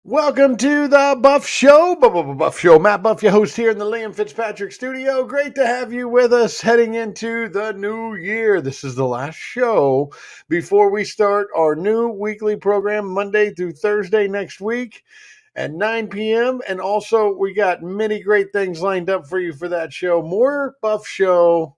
Welcome to the Buff Show. Buff Show. Matt Buff, your host here in the Liam Fitzpatrick studio. Great to have you with us heading into the new year. This is the last show before we start our new weekly program Monday through Thursday next week at 9 p.m. And also, we got many great things lined up for you for that show. More Buff Show,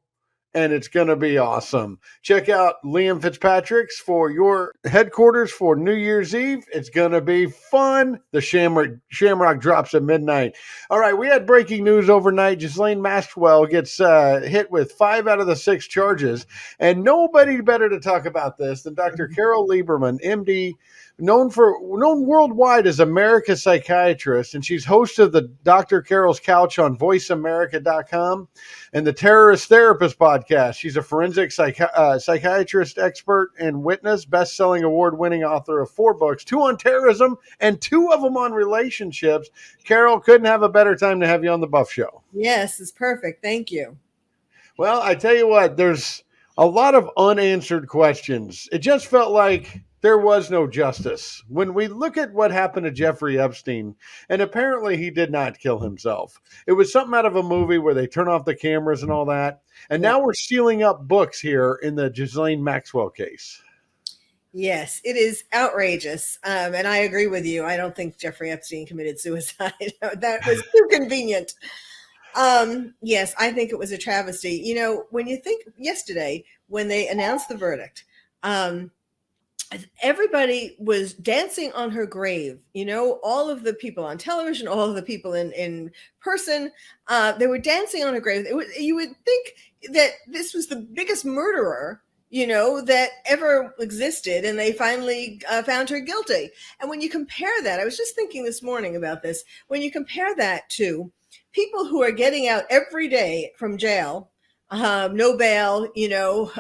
and it's going to be awesome. Check out Liam Fitzpatrick's for your headquarters for New Year's Eve. It's going to be fun. The Shamrock drops at midnight. All right, we had breaking news overnight. Ghislaine Maxwell gets hit with 5 out of the 6 charges, and nobody better to talk about this than Dr. Carole Lieberman, MD, known worldwide as America's psychiatrist, and she's host of the Dr. Carol's Couch on voiceamerica.com and the Terrorist Therapist podcast. She's a forensic psychiatrist expert and witness, best-selling award-winning author of 4 books, 2 on terrorism and 2 of them on relationships. Carole, couldn't have a better time to have you on the Buff Show. Yes, it's perfect. Thank you. Well, I tell you what, there's a lot of unanswered questions. It just felt like there was no justice. When we look at what happened to Jeffrey Epstein, and apparently he did not kill himself. It was something out of a movie where they turn off the cameras and all that. And now we're sealing up books here in the Ghislaine Maxwell case. Yes, it is outrageous. And I agree with you. I don't think Jeffrey Epstein committed suicide. That was too convenient. Yes, I think it was a travesty. You know, when you think yesterday, when they announced the verdict, everybody was dancing on her grave. You know, all of the people on television, all of the people in person, they were dancing on her grave. You would think that this was the biggest murderer, you know, that ever existed, and they finally found her guilty. And when you compare that, I was just thinking this morning about this, when you compare that to people who are getting out every day from jail, no bail, you know,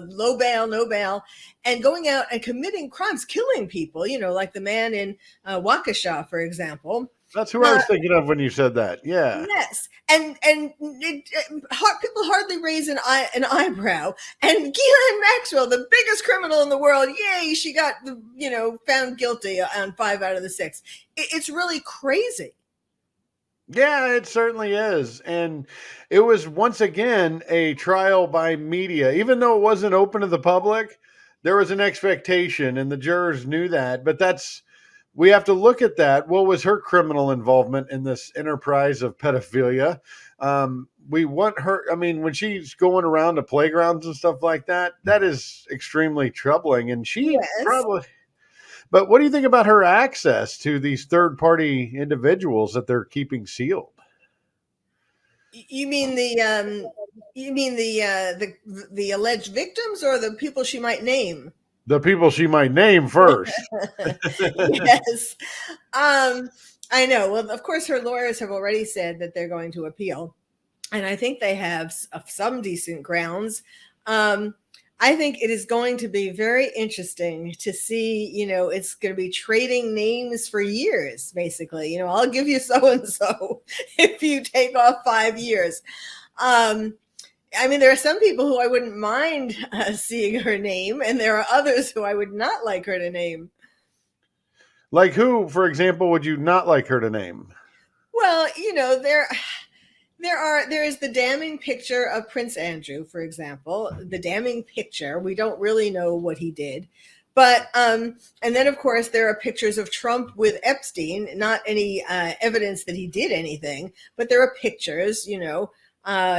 low bail, no bail, and going out and committing crimes, killing people, you know, like the man in Waukesha, for example. That's who I was thinking of when you said that. Yeah. Yes. And people hardly raise an eyebrow. And Ghislaine Maxwell, the biggest criminal in the world, yay, she got, found guilty on 5 out of the 6. It's really crazy. Yeah, it certainly is. And it was once again a trial by media. Even though it wasn't open to the public, there was an expectation and the jurors knew that. But we have to look at that. What was her criminal involvement in this enterprise of pedophilia? We want her, I mean, when she's going around to playgrounds and stuff like that, that is extremely troubling. And she probably... But what do you think about her access to these third-party individuals that they're keeping sealed? You mean the alleged victims, or the people she might name? The people she might name first. Yes. I know. Well, of course, her lawyers have already said that they're going to appeal, and I think they have some decent grounds. I think it is going to be very interesting to see, you know, it's going to be trading names for years, basically. You know, I'll give you so-and-so if you take off 5 years. I mean, there are some people who I wouldn't mind seeing her name, and there are others who I would not like her to name. Like who, for example, would you not like her to name? Well, you know, there is the damning picture of Prince Andrew, for example, the damning picture. We don't really know what he did. But, and then of course there are pictures of Trump with Epstein, not any evidence that he did anything, but there are pictures, you know,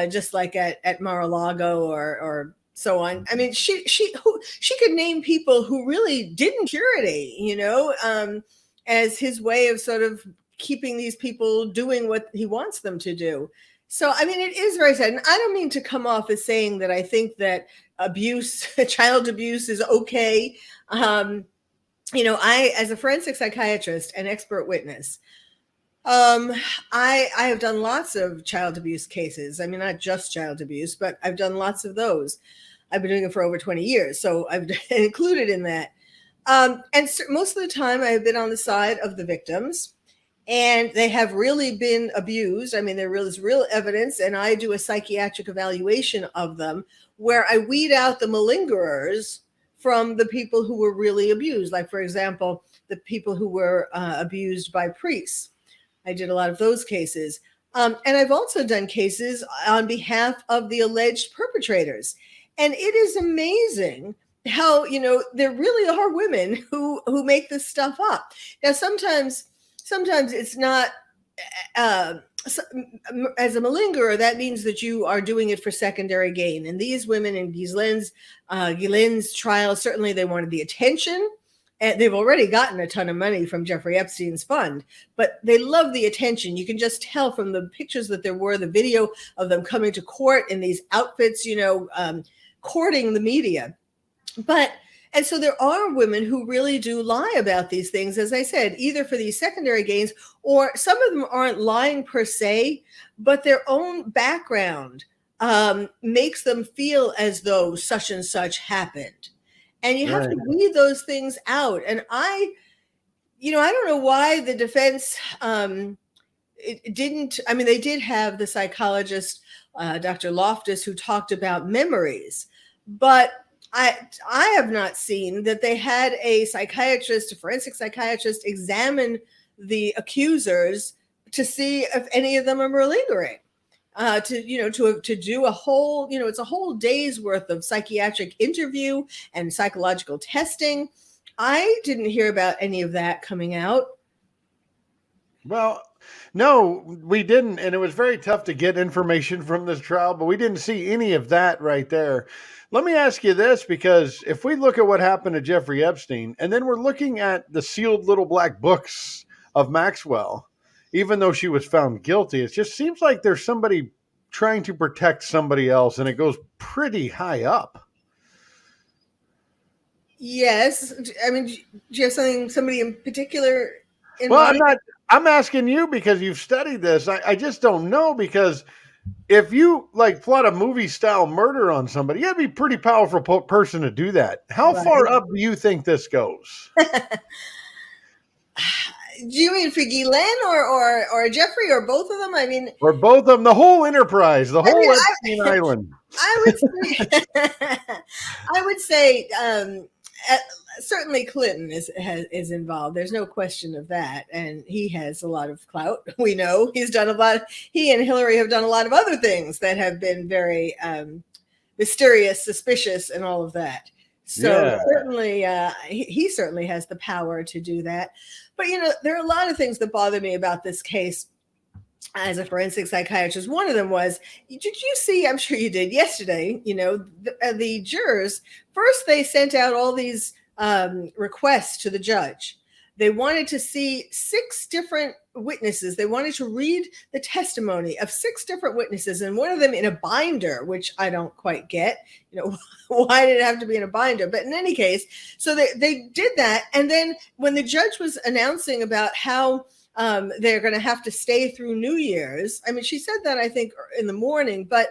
just like at Mar-a-Lago or so on. I mean, she could name people who really didn't purity, you know, as his way of sort of keeping these people doing what he wants them to do. So, I mean, it is very sad. And I don't mean to come off as saying that I think that child abuse is okay. You know, I, as a forensic psychiatrist and expert witness, I have done lots of child abuse cases. I mean, not just child abuse, but I've done lots of those. I've been doing it for over 20 years. So I've been included in that. And most of the time I've been on the side of the victims. And they have really been abused. I mean, there is real evidence, and I do a psychiatric evaluation of them where I weed out the malingerers from the people who were really abused. Like, for example, the people who were abused by priests. I did a lot of those cases. And I've also done cases on behalf of the alleged perpetrators. And it is amazing how, there really are women who make this stuff up. Now, sometimes it's not, as a malingerer, that means that you are doing it for secondary gain. And these women in Ghislaine's trial, certainly they wanted the attention. And they've already gotten a ton of money from Jeffrey Epstein's fund, but they love the attention. You can just tell from the pictures that there were, the video of them coming to court in these outfits, courting the media. And so there are women who really do lie about these things, as I said, either for these secondary gains, or some of them aren't lying per se, but their own background makes them feel as though such and such happened. And you have to weed those things out. And I don't know why the defense it didn't. I mean, they did have the psychologist, Dr. Loftus, who talked about memories, but I have not seen that they had a psychiatrist, a forensic psychiatrist, examine the accusers to see if any of them are malingering. To do a whole, it's a whole day's worth of psychiatric interview and psychological testing. I didn't hear about any of that coming out. Well, no, we didn't. And it was very tough to get information from this trial, but we didn't see any of that right there. Let me ask you this, because if we look at what happened to Jeffrey Epstein, and then we're looking at the sealed little black books of Maxwell, even though she was found guilty, it just seems like there's somebody trying to protect somebody else, and it goes pretty high up. Yes. I mean, do you have somebody in particular in mind? I'm asking you because you've studied this. I just don't know, because if you plot a movie style murder on somebody, you got to be a pretty powerful person to do that. How far up do you think this goes? Do you mean for Ghislaine or Jeffrey, or both of them? I mean, or both of them, the whole enterprise, the whole Epstein Island. I would say certainly Clinton is involved. There's no question of that, and he has a lot of clout. We know he's done a lot. He and Hillary have done a lot of other things that have been very mysterious, suspicious, and all of that. So certainly, he certainly has the power to do that. But, there are a lot of things that bother me about this case as a forensic psychiatrist. One of them was, did you see, I'm sure you did yesterday, the jurors, first they sent out all these requests to the judge. They wanted to see 6 different witnesses. They wanted to read the testimony of 6 different witnesses, and one of them in a binder, which I don't quite get. Why did it have to be in a binder? But in any case, so they did that. And then when the judge was announcing about how they're going to have to stay through New Year's, I mean, she said that, I think, in the morning, but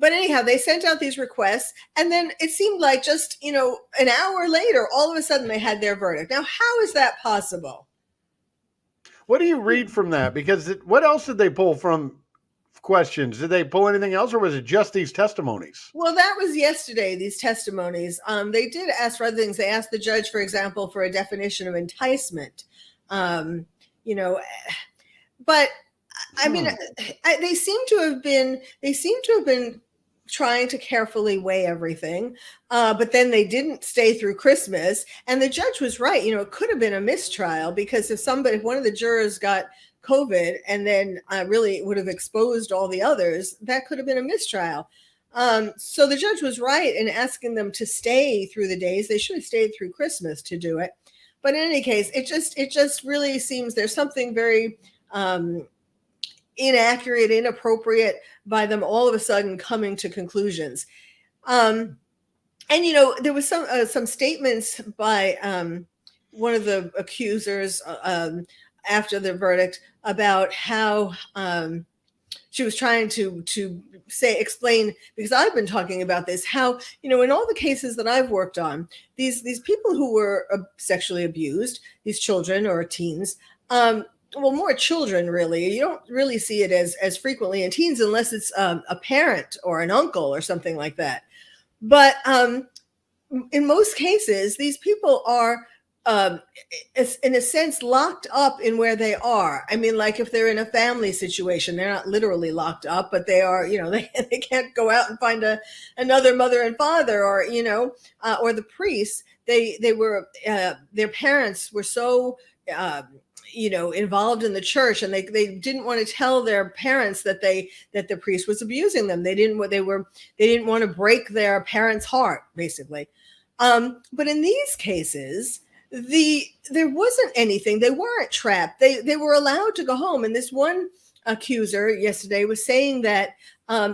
anyhow, they sent out these requests, and then it seemed like just, an hour later, all of a sudden they had their verdict. Now, how is that possible? What do you read from that? Because what else did they pull from questions? Did they pull anything else, or was it just these testimonies? Well, that was yesterday, these testimonies. They did ask for other things. They asked the judge, for example, for a definition of enticement. But I mean, they seem to have been trying to carefully weigh everything, but then they didn't stay through Christmas. And the judge was right. It could have been a mistrial, because if one of the jurors got COVID and then really would have exposed all the others, that could have been a mistrial. So the judge was right in asking them to stay through the days. They should have stayed through Christmas to do it. But in any case, it just really seems there's something very inaccurate, inappropriate by them all of a sudden coming to conclusions. And there was some statements by one of the accusers after the verdict about how she was trying to explain, because I've been talking about this, how, in all the cases that I've worked on, these people who were sexually abused, these children or teens, well, more children, really. You don't really see it as frequently in teens unless it's a parent or an uncle or something like that. But in most cases, these people are um, in a sense, locked up in where they are. I mean, like if they're in a family situation, they're not literally locked up, but they are, they can't go out and find another mother and father, or, or the priests. They were, their parents were so, involved in the church, and they didn't want to tell their parents that that the priest was abusing them. They didn't want to break their parents' heart, basically. But in these cases, there wasn't anything. They weren't trapped. They were allowed to go home. And this one accuser yesterday was saying that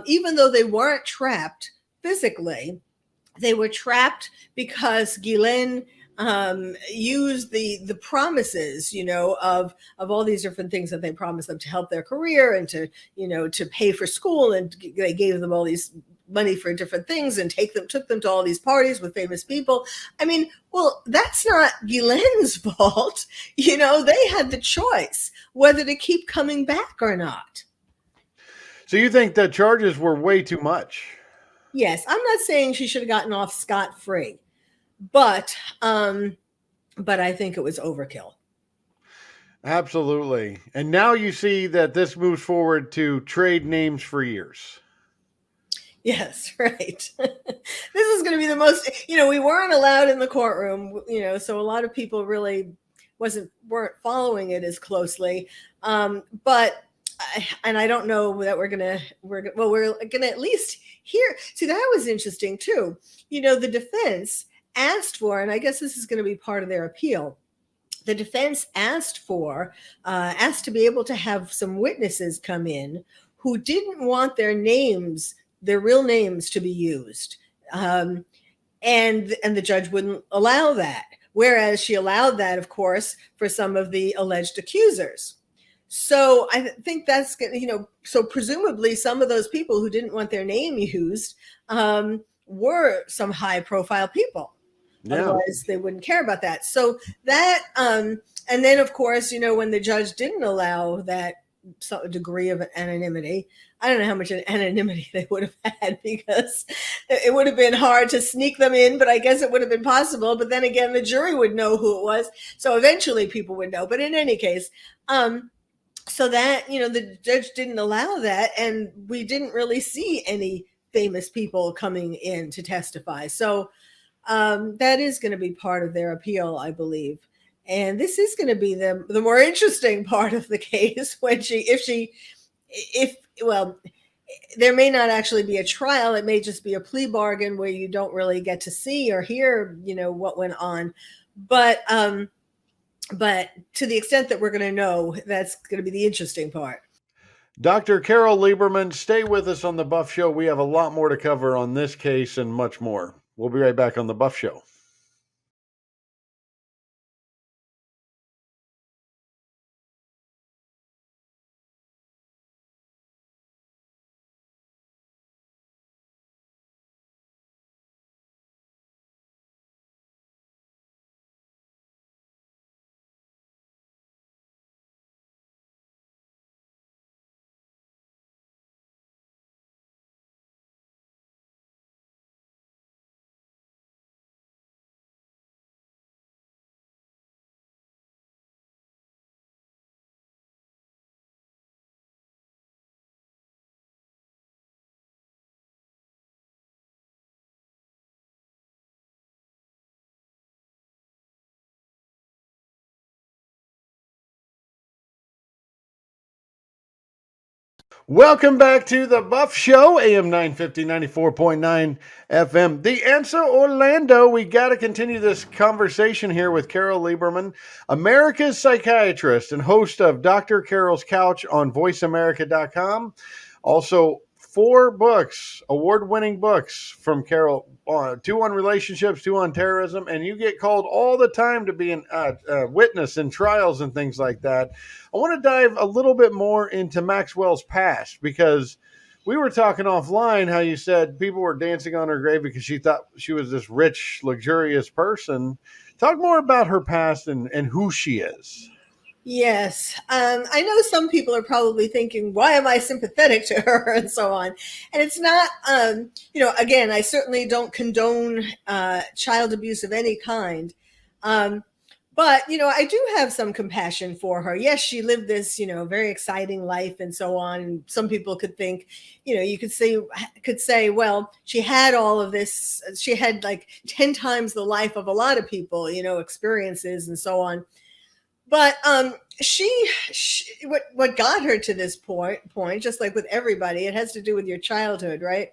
even though they weren't trapped physically, they were trapped because Ghislaine used the promises, of all these different things that they promised them to help their career, and to pay for school, and they gave them all these money for different things, and took them to all these parties with famous people. I mean, well, that's not Ghislaine's fault. They had the choice whether to keep coming back or not. So you think the charges were way too much? Yes, I'm not saying she should have gotten off scot-free, but I think it was overkill. Absolutely. And now you see that this moves forward to trade names for years. Yes, right. This is going to be the most, we weren't allowed in the courtroom, so a lot of people really weren't following it as closely. But I don't know that we're going to at least hear. See, that was interesting too. The defense asked for, and I guess this is going to be part of their appeal. The defense asked to be able to have some witnesses come in who didn't want their real names to be used. And the judge wouldn't allow that. Whereas she allowed that, of course, for some of the alleged accusers. So I think that's, so presumably some of those people who didn't want their name used were some high profile people. Yeah. Otherwise they wouldn't care about that. So that, and then of course, when the judge didn't allow that degree of anonymity, I don't know how much anonymity they would have had, because it would have been hard to sneak them in, but I guess it would have been possible. But then again, the jury would know who it was. So eventually people would know. But in any case, so that, the judge didn't allow that, and we didn't really see any famous people coming in to testify. So that is going to be part of their appeal, I believe. And this is going to be the more interesting part of the case, when there may not actually be a trial. It may just be a plea bargain where you don't really get to see or hear, what went on. But to the extent that we're going to know, that's going to be the interesting part. Dr. Carole Lieberman, stay with us on The Buff Show. We have a lot more to cover on this case and much more. We'll be right back on The Buff Show. Welcome back to The Buff Show, AM 950, 94.9 FM. The Answer Orlando. We got to continue this conversation here with Carole Lieberman, America's psychiatrist and host of Dr. Carole's Couch on voiceamerica.com. Also, 4 books, award-winning books from Carole, 2 on relationships, 2 on terrorism, and you get called all the time to be a witness in trials and things like that. I want to dive a little bit more into Maxwell's past, because we were talking offline how you said people were dancing on her grave because she thought she was this rich, luxurious person. Talk more about her past and who she is. Yes. I know some people are probably thinking, why am I sympathetic to her, and so on. And it's not, again, I certainly don't condone child abuse of any kind. But, I do have some compassion for her. Yes, she lived this, very exciting life and so on. And some people could think, you could say, well, she had all of this. She had like 10 times the life of a lot of people, experiences and so on. But she what got her to this point, just like with everybody, it has to do with your childhood, right?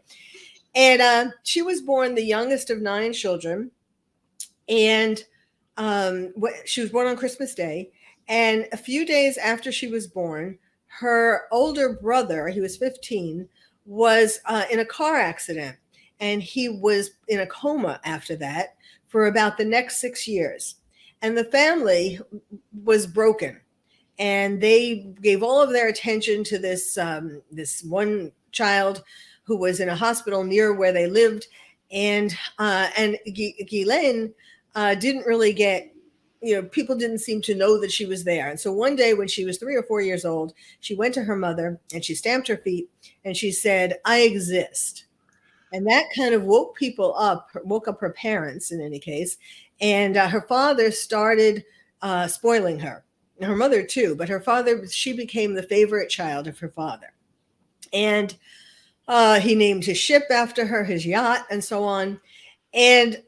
And she was born the youngest of 9 children, and she was born on Christmas Day. And a few days after she was born, her older brother, he was 15, was in a car accident. And he was in a coma after that for about the next 6 years. And the family was broken. And they gave all of their attention to this one child who was in a hospital near where they lived. And Ghislaine didn't really get, people didn't seem to know that she was there. And so one day when she was 3 or 4 years old, she went to her mother and she stamped her feet and she said, "I exist." And that kind of woke up her parents in any case. And her father started spoiling her. Her mother too, but her father, she became the favorite child of her father. And he named his ship after her, his yacht, and so on. And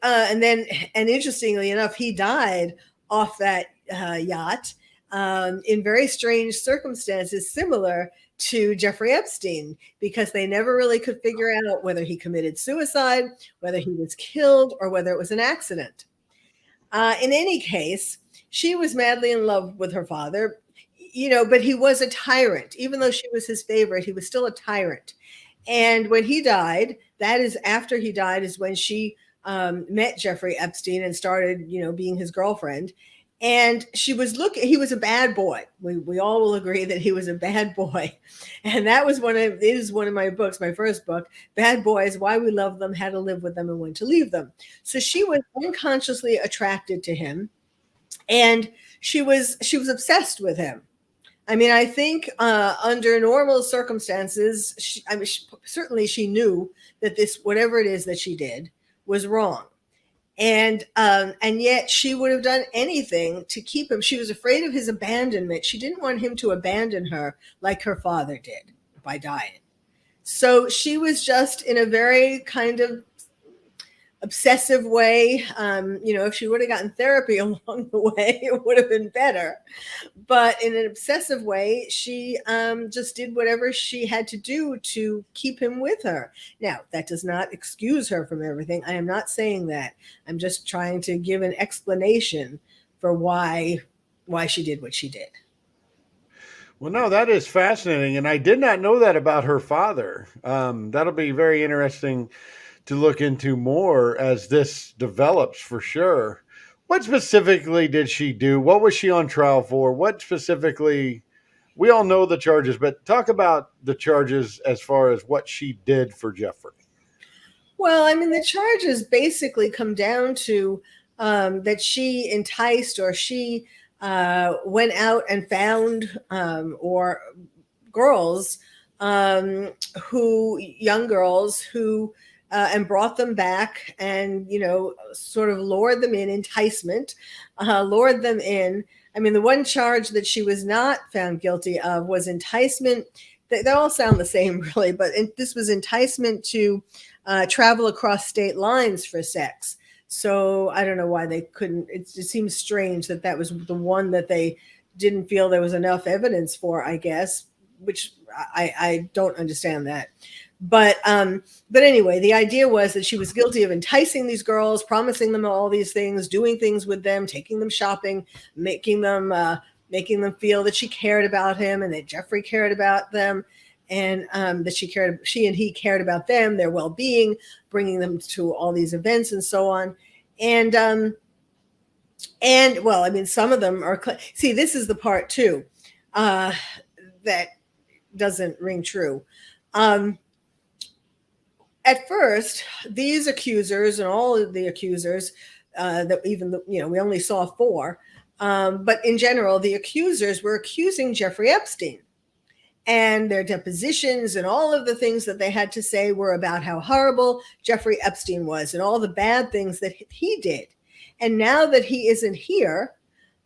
interestingly enough, he died off that yacht in very strange circumstances, similar to Jeffrey Epstein, because they never really could figure out whether he committed suicide, whether he was killed, or whether it was an accident. In any case, she was madly in love with her father, but he was a tyrant. Even though she was his favorite, he was still a tyrant. And when he died, that is after he died, is when she met Jeffrey Epstein and started, being his girlfriend. And he was a bad boy. We all will agree that he was a bad boy. And that was it is one of my books, my first book, Bad Boys, Why We Love Them, How to Live with Them, and When to Leave Them. So she was unconsciously attracted to him. And she was obsessed with him. I mean, I think under normal circumstances, certainly she knew that this, whatever it is that she did, was wrong. And yet she would have done anything to keep him. She was afraid of his abandonment. She didn't want him to abandon her like her father did by dying. So she was just in a very kind of obsessive way. If she would have gotten therapy along the way, it would have been better. But in an obsessive way, she just did whatever she had to do to keep him with her. Now, that does not excuse her from everything. I am not saying that. I'm just trying to give an explanation for why she did what she did. Well, no, that is fascinating, and I did not know that about her father. That'll be very interesting to look into more as this develops for sure. What specifically did she do? What was she on trial for? What specifically? We all know the charges, but talk about the charges as far as what she did for Jeffrey. Well, I mean, the charges basically come down to that she enticed, or she went out and found or girls young girls who and brought them back, and sort of lured them in, enticement, lured them in. I mean, the one charge that she was not found guilty of was enticement. They all sound the same, really, but this was enticement to travel across state lines for sex. So I don't know why they couldn't. It seems strange that was the one that they didn't feel there was enough evidence for, I guess, which I don't understand that. But anyway, the idea was that she was guilty of enticing these girls, promising them all these things, doing things with them, taking them shopping, making them feel that she cared about him and that Jeffrey cared about them, and that she and he cared about them, their well-being, bringing them to all these events and so on. And well, I mean, some of them are. See, this is the part too that doesn't ring true. At first, these accusers and all of the accusers, that even we only saw 4, but in general, the accusers were accusing Jeffrey Epstein, and their depositions and all of the things that they had to say were about how horrible Jeffrey Epstein was and all the bad things that he did. And now that he isn't here,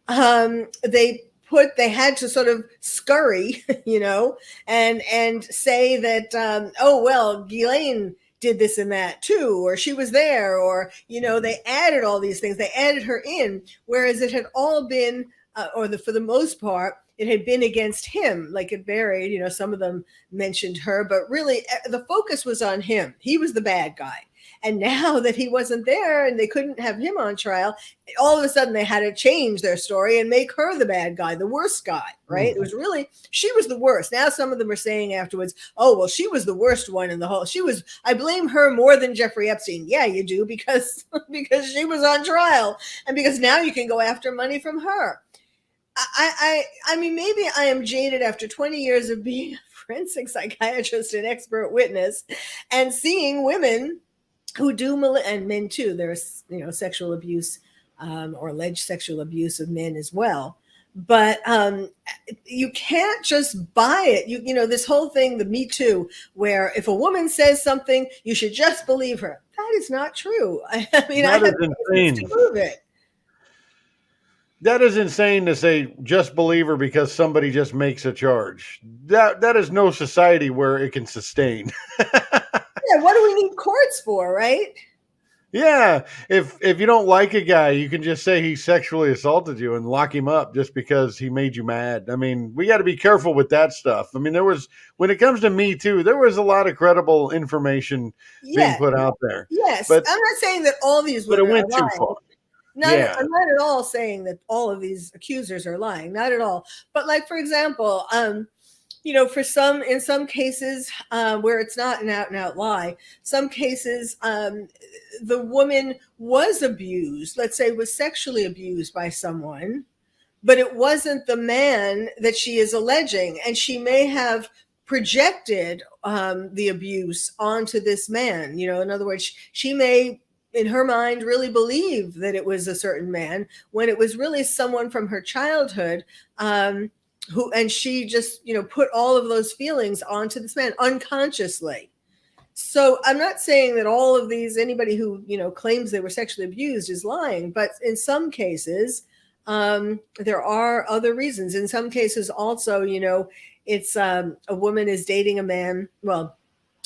they had to sort of scurry, and say that, oh well, Ghislaine did this and that too, or she was there, or they added all these things. They added her in, whereas it had all been, for the most part, it had been against him. Like, it varied. Some of them mentioned her, but really the focus was on him. He was the bad guy. And now that he wasn't there and they couldn't have him on trial, all of a sudden they had to change their story and make her the bad guy, the worst guy, right? It was really, she was the worst. Now some of them are saying afterwards, oh, well, she was the worst one in the whole, I blame her more than Jeffrey Epstein. Yeah, you do, because she was on trial, and because now you can go after money from her. I mean, maybe I am jaded after 20 years of being a forensic psychiatrist and expert witness and seeing women who do, and men too. There's, sexual abuse, or alleged sexual abuse of men as well. But you can't just buy it. This whole thing, the Me Too, where if a woman says something, you should just believe her. That is not true. I mean, I have evidence to prove it. That is insane to say just believe her because somebody just makes a charge. That is no society where it can sustain. Yeah, what do we need courts for, right? Yeah, if you don't like a guy, you can just say he sexually assaulted you and lock him up just because he made you mad. I mean, we got to be careful with that stuff. I mean, when it comes to Me Too, there was a lot of credible information being put out there. Yes, but I'm not saying that all these women but it went too far. I'm not at all saying that all of these accusers are lying. Not at all. But, like, for example, in some cases where it's not an out and out lie, some cases the woman was abused, let's say was sexually abused by someone, but it wasn't the man that she is alleging. And she may have projected the abuse onto this man. In other words, she may, in her mind, really believe that it was a certain man when it was really someone from her childhood, and she just, put all of those feelings onto this man unconsciously. So I'm not saying that all of these, anybody who, claims they were sexually abused is lying, but in some cases, there are other reasons. In some cases also, it's a woman is dating a man. Well,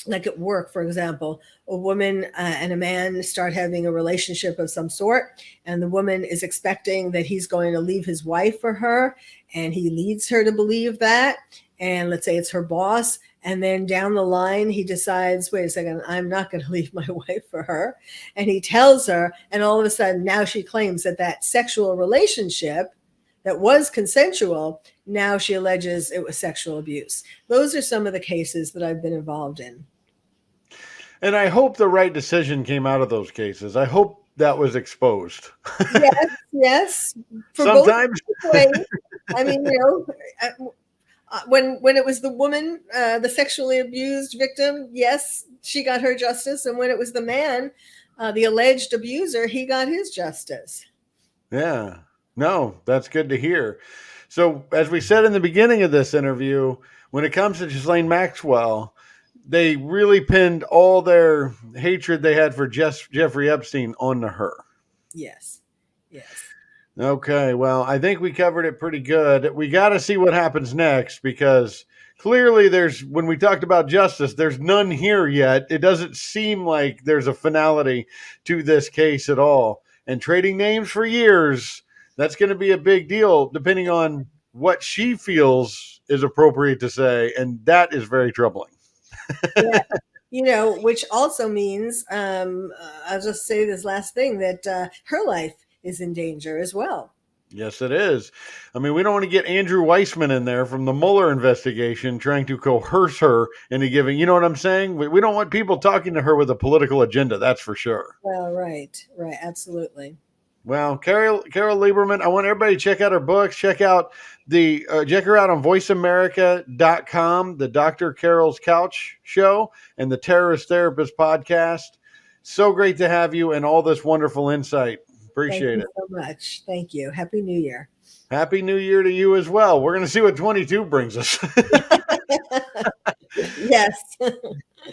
like at work, for example, a woman and a man start having a relationship of some sort, and the woman is expecting that he's going to leave his wife for her, and he leads her to believe that. And let's say it's her boss, and then down the line, he decides, wait a second, I'm not going to leave my wife for her. And he tells her, and all of a sudden, now she claims that sexual relationship that was consensual, now she alleges it was sexual abuse. Those are some of the cases that I've been involved in. And I hope the right decision came out of those cases. I hope that was exposed. Yes. For sometimes. Both ways. I mean, when it was the woman, the sexually abused victim, yes, she got her justice. And when it was the man, the alleged abuser, he got his justice. Yeah. No, that's good to hear. So as we said in the beginning of this interview, when it comes to Ghislaine Maxwell, they really pinned all their hatred they had for Jeffrey Epstein onto her. Yes. Okay, well, I think we covered it pretty good. We got to see what happens next, because clearly when we talked about justice, there's none here yet. It doesn't seem like there's a finality to this case at all. And trading names for years, that's going to be a big deal, depending on what she feels is appropriate to say. And that is very troubling. Yeah. Which also means, I'll just say this last thing, that her life is in danger as well. Yes, it is. I mean, we don't want to get Andrew Weissman in there from the Mueller investigation trying to coerce her into giving, you know what I'm saying? We don't want people talking to her with a political agenda, that's for sure. Well, right, absolutely. Well, Carole Lieberman, I want everybody to check out her books. Check her out on voiceamerica.com, the Dr. Carol's Couch Show, and the Terrorist Therapist podcast. So great to have you and all this wonderful insight. Appreciate it. Thank you so much. Thank you. Happy New Year. Happy New Year to you as well. We're going to see what 22 brings us. Yes.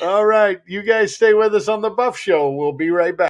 All right. You guys stay with us on The Buff Show. We'll be right back.